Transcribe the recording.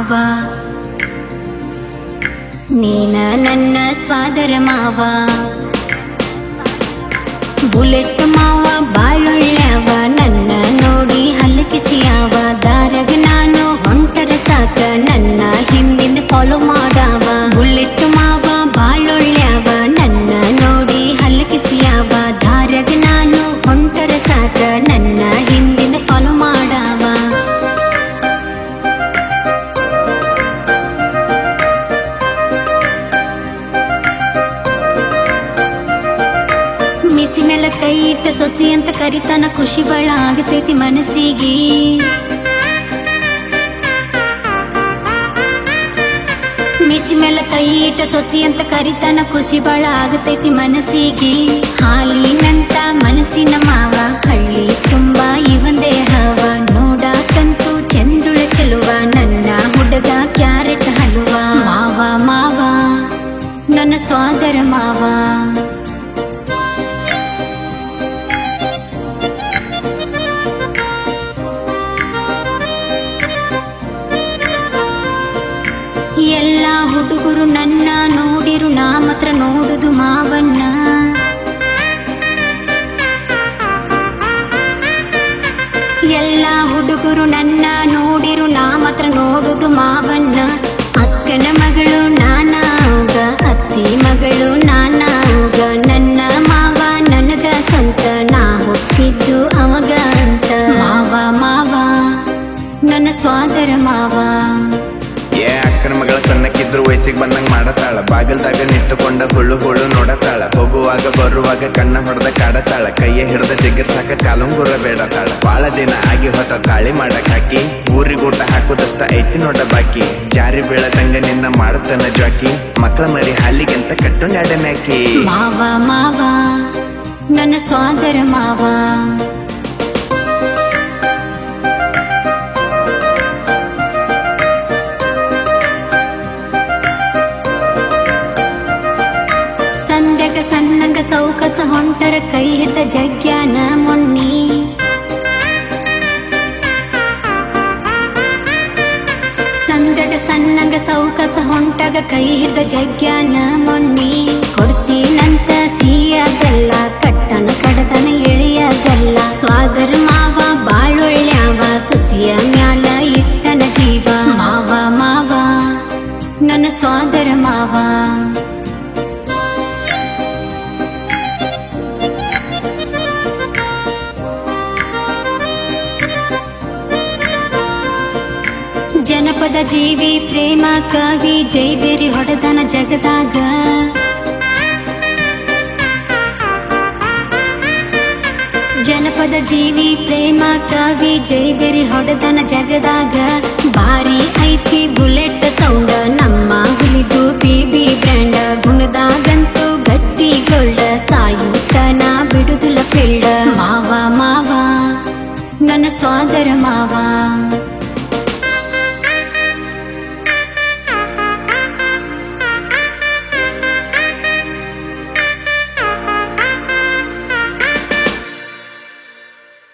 ಮಾವ, ನೀನ ನನ್ನ ಸ್ವಾದರ ಮಾವ. ಬುಲೆಟ್ ಮಾವ ಬಾಳೊಳ್ಳ್ಯಾವ, ನನ್ನ ನೋಡಿ ಹಲ್ಲಕಿಸಿಯಾವ. ದಾರಗ ನಾನು ಹೊಂಟರ ಸಾಕ, ನನ್ನ ಹಿಂದಿಂದ ಫಾಲೋ ಮಾಡಾವ. ಬುಲೆಟ್ ಮಾವ ಬಾಳೊಳ್ಳ್ಯಾವ, ನನ್ನ ನೋಡಿ ಹಲ್ಲಕಿಸಿಯಾವ. ದಾರಗ ನಾನು ಹೊಂಟರ ಸಾಕ, ನನ್ನ ಹಿಂದಿಂದ ಫಾಲೋ ಮಾಡಾವ. ಮಿಸಿ ಮೇಲೆ ಕೈ ಇಟ್ಟ ಸೊಸಿ ಅಂತ ಕರಿತಾನ, ಖುಷಿ ಬಳ ಆಗತೈತಿ ಮನಸ್ಸಿಗೆ. ಮಿಸಿ ಮೇಲೆ ಕೈ ಇಟ್ಟ ಸೊಸಿ ಅಂತ ಕರಿತಾನ, ಖುಷಿ ಬಳ ಆಗತೈತಿ ಮನಸ್ಸಿಗೆ. ಹಾಲಿನಂತ ಮನಸ್ಸಿನ ಮಾವ, ಹಳ್ಳಿ ತುಂಬಾ ಇವಂದೇ ಹವ. ನೋಡಾಕಂತೂ ಚಂದುಳ ಚೆಲುವ, ನನ್ನ ಹುಡುಗ ಕ್ಯಾರೆಟ್ ಹಲುವ. ಮಾವ ಮಾವ ನನ್ನ ಸ್ವಾದರ ಮಾವ. ಎಲ್ಲ ಹುಡುಗರು ನನ್ನ ನೋಡಿರು, ನಾ ಮಾತ್ರ ನೋಡುದು ಮಾವನ್ನ. ಎಲ್ಲ ಹುಡುಗರು ನನ್ನ ನೋಡಿರು, ನಾ ಮಾತ್ರ ನೋಡುದು ಮಾವನ್ನ. ಅಕ್ಕನ ಮಗಳು ನಾನಾಗ, ಅತ್ತಿ ಮಗಳು ನಾನಾಗ. ನನ್ನ ಮಾವ ನನಗ ಸ್ವಂತ, ನಾ ಹುಟ್ಟಿದ್ದು ಅವಾಗ ಅಂತ. ಮಾವ ಮಾವ ನನ್ನ ಸ್ವಾದರ ಮಾವ. ಅಕ್ಕನ ಮಗಳ ಸಣ್ಣಕ್ಕಿದ್ರು ವಯಸ್ಸಿಗೆ ಬಂದಂಗ ಮಾಡತಾಳ. ಬಾಗಲ್ದಾಗ ನಿಂತುಕೊಂಡ ಹುಳು ಹುಳು ನೋಡತಾಳ. ಹೋಗುವಾಗ ಬರುವಾಗ ಕಣ್ಣ ಹೊಡೆದ ಕಾಡತಾಳ. ಕೈಯ ಹಿಡ್ದ ಜಿಗಿರ್ಸಾಕ ಕಾಲುಂಗುರ ಬೇಡತಾಳ. ಬಾಳ ದಿನ ಆಗಿ ಹೊತ್ತ ತಾಳಿ ಮಾಡಕ್ ಹಾಕಿ, ಊರಿಗೂಟ ಹಾಕುದಷ್ಟ ಐತಿ ನೋಡ ಬಾಕಿ. ಜಾರಿ ಬೀಳದಂಗ ನಿನ್ನ ಮಾಡತನ ಜಾಕಿ, ಮಕ್ಕಳ ಮರಿ ಹಾಲಿಗೆಂತ ಕಟ್ಟು ಮ್ಯಾಕಿ. ಮಾವ ಮಾವ ನನ್ನ ಸ್ವಾದರ ಮಾವ. ಸಂದ್ಯಾಗ ಸಣ್ಣಂಗ ಸೌಕಸ ಹೊಂಟರ, ಕೈ ಹಿಡ್ದ ಜಗ್ಯಾನ ಮೊನ್ನಿ. ಸಂದ್ಯಾಗ ಸಣ್ಣಂಗ ಸೌಕಸ ಹೊಂಟಾಗ, ಕೈ ಹಿಡ್ದ ಜಗ್ಯಾನ ಮೊನ್ನಿ. ಕೊಡ್ತೀನಂತ ಸಿಹಿಯಾಗಲ್ಲ, ಕಟ್ಟನ ಕಡದನ ಇಳಿಯಾಗಲ್ಲ. ಸ್ವಾದರ ಮಾವ ಬಾಳೊಳ್ಳ್ಯಾವ, ಸುಸಿಯ ಮ್ಯಾಲ ಇಟ್ಟನ ಜೀವ. ಮಾವ ಮಾವ ನನ್ನ ಸ್ವಾದರ ಮಾವ. ಜನಪದ ಜೀವಿ ಪ್ರೇಮ ಕವಿ, ಜೈಬೇರಿ ಹೊಡೆದನ ಜಗದಾಗ. ಜನಪದ ಜೀವಿ ಪ್ರೇಮ ಕವಿ, ಜೈಬೇರಿ ಹೊಡೆದನ ಜಗದಾಗ. ಬಾರಿ ಐತಿ ಬುಲೆಟ್ ಸೌಂಡ, ನಮ್ಮ ಹುಲಿದು ಬಿಬಿ ಬ್ರ್ಯಾಂಡ. ಗುಣದಾಗಂತೂ ಗಟ್ಟಿ ಗೊಳ್ಳ, ಸಾಯುತನ ಬಿಡುದಿಲ್ಲ ಫೀಲ್ಡ. ಮಾವ ಮಾವ ನನ್ನ ಸ್ವಾದರ ಮಾವ.